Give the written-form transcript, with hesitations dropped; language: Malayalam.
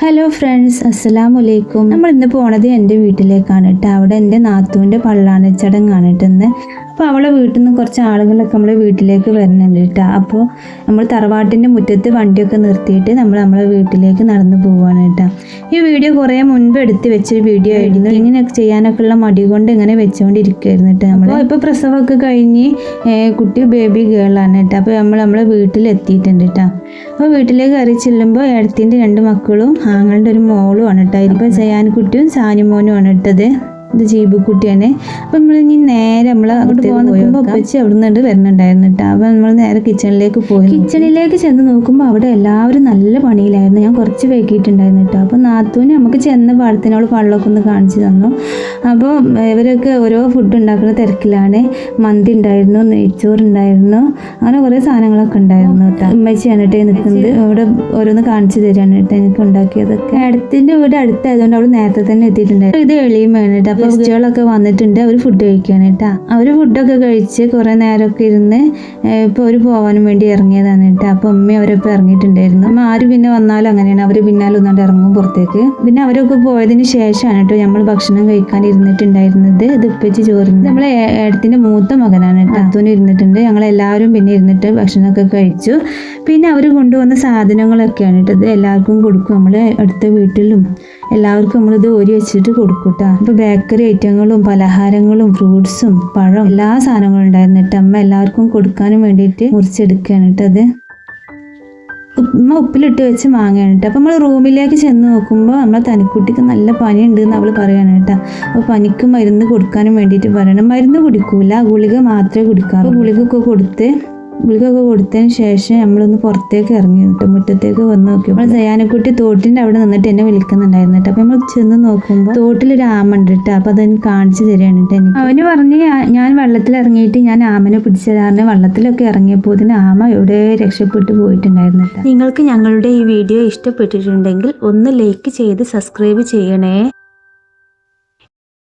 ഹലോ ഫ്രണ്ട്സ്, അസ്സലാമലൈക്കും. നമ്മൾ ഇന്ന് പോണത് എൻ്റെ വീട്ടിലേക്കാണ് കേട്ടോ. അവിടെ എൻ്റെ നാത്തൂൻ്റെ പള്ളാണ് ചടങ്ങാണ് കേട്ടോ ഇന്ന്. അപ്പോൾ അവളെ വീട്ടിൽ നിന്ന് കുറച്ച് ആളുകളൊക്കെ നമ്മളെ വീട്ടിലേക്ക് വരുന്നുണ്ട് കേട്ടോ. അപ്പോൾ നമ്മൾ തറവാട്ടിൻ്റെ മുറ്റത്ത് വണ്ടിയൊക്കെ നിർത്തിയിട്ട് നമ്മളെ വീട്ടിലേക്ക് നടന്നു പോവുകയാണ് കേട്ടോ. ഈ വീഡിയോ കുറേ മുൻപ് എടുത്ത് വെച്ചൊരു വീഡിയോ ആയിരുന്നു. ഇങ്ങനെയൊക്കെ ചെയ്യാനൊക്കെ ഉള്ള മടി കൊണ്ട് ഇങ്ങനെ വെച്ചുകൊണ്ടിരിക്കുകയായിരുന്നു കേട്ടോ. നമ്മൾ ഇപ്പോൾ പ്രസവമൊക്കെ കഴിഞ്ഞ് കുട്ടി ബേബി ഗേളാണ് കേട്ടോ. അപ്പോൾ നമ്മളെ വീട്ടിലെത്തിയിട്ടുണ്ട് കേട്ടോ. അപ്പോൾ വീട്ടിലേക്ക് കയറി ചെല്ലുമ്പോൾ ഏടത്തിൻ്റെ 2 മക്കളും ആങ്ങളുടെ ഒരു മോളും ആണ് കേട്ടോ. ഇപ്പോൾ സയാൻകുട്ടിയും സാനിമോനും ആണ് ഇട്ടത്. ഇത് ജീബുക്കുട്ടിയാണ്. അപ്പം നമ്മൾ ഇനി നേരെ നമ്മൾ അങ്ങോട്ട് പോകാൻ നോക്കുമ്പോൾ ഒപ്പിച്ച് അവിടെ നിന്നിട്ട് വരുന്നുണ്ടായിരുന്നു കേട്ടോ. അപ്പം നമ്മൾ നേരെ കിച്ചണിലേക്ക് പോയി. കിച്ചണിലേക്ക് ചെന്ന് നോക്കുമ്പോൾ അവിടെ എല്ലാവരും നല്ല പണിയിലായിരുന്നു. ഞാൻ കുറച്ച് വൈകിട്ടുണ്ടായിരുന്നു കേട്ടോ. അപ്പോൾ നാത്തൂന് നമുക്ക് ചെന്ന പാടത്തിനോട് പള്ളൊക്കെ ഒന്ന് കാണിച്ചു തന്നു. അപ്പോൾ ഇവരൊക്കെ ഓരോ ഫുഡ് ഉണ്ടാക്കുന്ന തിരക്കിലാണ്. മന്തി ഉണ്ടായിരുന്നു, നെയ്ച്ചോറുണ്ടായിരുന്നു, അങ്ങനെ കുറേ സാധനങ്ങളൊക്കെ ഉണ്ടായിരുന്നു കേട്ടോ. ഉമ്മച്ചിയാണ് കേട്ടോ നിൽക്കുന്നത്. ഇവിടെ ഓരോന്ന് കാണിച്ചു തരാണ് കേട്ടോ എനിക്ക് ഉണ്ടാക്കിയതൊക്കെ. അടുത്തിൻ്റെ വീട് അടുത്തായതുകൊണ്ട് അവൾ നേരത്തെ തന്നെ എത്തിയിട്ടുണ്ടായിരുന്നു. ഇത് എളിയുമാണ് കേട്ടോ. അപ്പോൾ ഗസ്റ്റുകളൊക്കെ വന്നിട്ടുണ്ട്. അവർ ഫുഡ് കഴിക്കാൻ കേട്ടോ. അവർ ഫുഡൊക്കെ കഴിച്ച് കുറേ നേരമൊക്കെ ഇരുന്ന് ഇപ്പോൾ അവർ പോകാനും വേണ്ടി ഇറങ്ങിയതാണ് കേട്ടോ. അപ്പോൾ ഉമ്മ അവരൊപ്പം ഇറങ്ങിയിട്ടുണ്ടായിരുന്നു. അമ്മ ആര് പിന്നെ വന്നാലും അങ്ങനെയാണ്, അവർ പിന്നാലെ ഒന്നുകൊണ്ട് ഇറങ്ങും പുറത്തേക്ക്. പിന്നെ അവരൊക്കെ പോയതിന് ശേഷമാണ് കേട്ടോ നമ്മൾ ഭക്ഷണം കഴിക്കാൻ ഇരുന്നിട്ടുണ്ടായിരുന്നത്. ഇത് ഉപ്പച്ചി ചോറുണ്ട്. നമ്മളെ ഏടത്തിൻ്റെ മൂത്ത മകനാണ് കേട്ടോ. അത്തൂന് ഇരുന്നിട്ടുണ്ട്. ഞങ്ങളെല്ലാവരും പിന്നെ ഇരുന്നിട്ട് ഭക്ഷണമൊക്കെ കഴിച്ചു. പിന്നെ അവർ കൊണ്ടുവന്ന സാധനങ്ങളൊക്കെയാണ് കേട്ടോ. ഇത് എല്ലാവർക്കും കൊടുക്കും. നമ്മൾ അടുത്ത വീട്ടിലും എല്ലാവർക്കും നമ്മളിത് ഓരി വെച്ചിട്ട് കൊടുക്കും കേട്ടോ. അപ്പോൾ ബേക്കറി ഐറ്റങ്ങളും പലഹാരങ്ങളും ഫ്രൂട്ട്സും പഴം എല്ലാ സാധനങ്ങളും ഉണ്ടായിരുന്നു കേട്ടോ. അമ്മ എല്ലാവർക്കും കൊടുക്കാനും വേണ്ടിയിട്ട് മുറിച്ചെടുക്കുകയാണ് കേട്ടോ. അത് ഉമ്മ ഉപ്പിലിട്ട് വെച്ച് വാങ്ങുകയാണ് കേട്ടോ. അപ്പോൾ നമ്മൾ റൂമിലേക്ക് ചെന്ന് നോക്കുമ്പോൾ നമ്മളെ തനിക്കുട്ടിക്ക് നല്ല പനി ഉണ്ട് എന്ന് അവൾ പറയുകയാണ് കേട്ടോ. അപ്പോൾ പനിക്ക് മരുന്ന് കൊടുക്കാനും വേണ്ടിയിട്ട് പറയണം. മരുന്ന് കുടിക്കൂല, ഗുളിക മാത്രമേ കുടിക്കാറ്. അപ്പോൾ ഗുളികയൊക്കെ കൊടുത്തതിന് ശേഷം നമ്മളൊന്ന് പുറത്തേക്ക് ഇറങ്ങി കേട്ടോ. മുറ്റത്തേക്ക് വന്ന് നോക്കി നമ്മൾ സയാനക്കുട്ടി തോട്ടിൻ്റെ അവിടെ നിന്നിട്ട് എന്നെ വിളിക്കുന്നുണ്ടായിരുന്നു കേട്ടോ. അപ്പോൾ നമ്മൾ ചെന്ന് നോക്കുമ്പോൾ തോട്ടിലൊരു ആമ ഉണ്ട് കേട്ടോ. അപ്പോൾ അതെനിക്ക് കാണിച്ചു തരികയാണ് കേട്ടോ. എനിക്ക് അവന് പറഞ്ഞ് ഞാൻ വെള്ളത്തിൽ ഇറങ്ങിയിട്ട് ഞാൻ ആമനെ പിടിച്ചതാണ്. വെള്ളത്തിലൊക്കെ ഇറങ്ങിയപ്പോൾ ഇതിന് ആമ എവിടെ രക്ഷപ്പെട്ടു പോയിട്ടുണ്ടായിരുന്നു കേട്ടോ. നിങ്ങൾക്ക് ഞങ്ങളുടെ ഈ വീഡിയോ ഇഷ്ടപ്പെട്ടിട്ടുണ്ടെങ്കിൽ ഒന്ന് ലൈക്ക് ചെയ്ത് സബ്സ്ക്രൈബ് ചെയ്യണേ.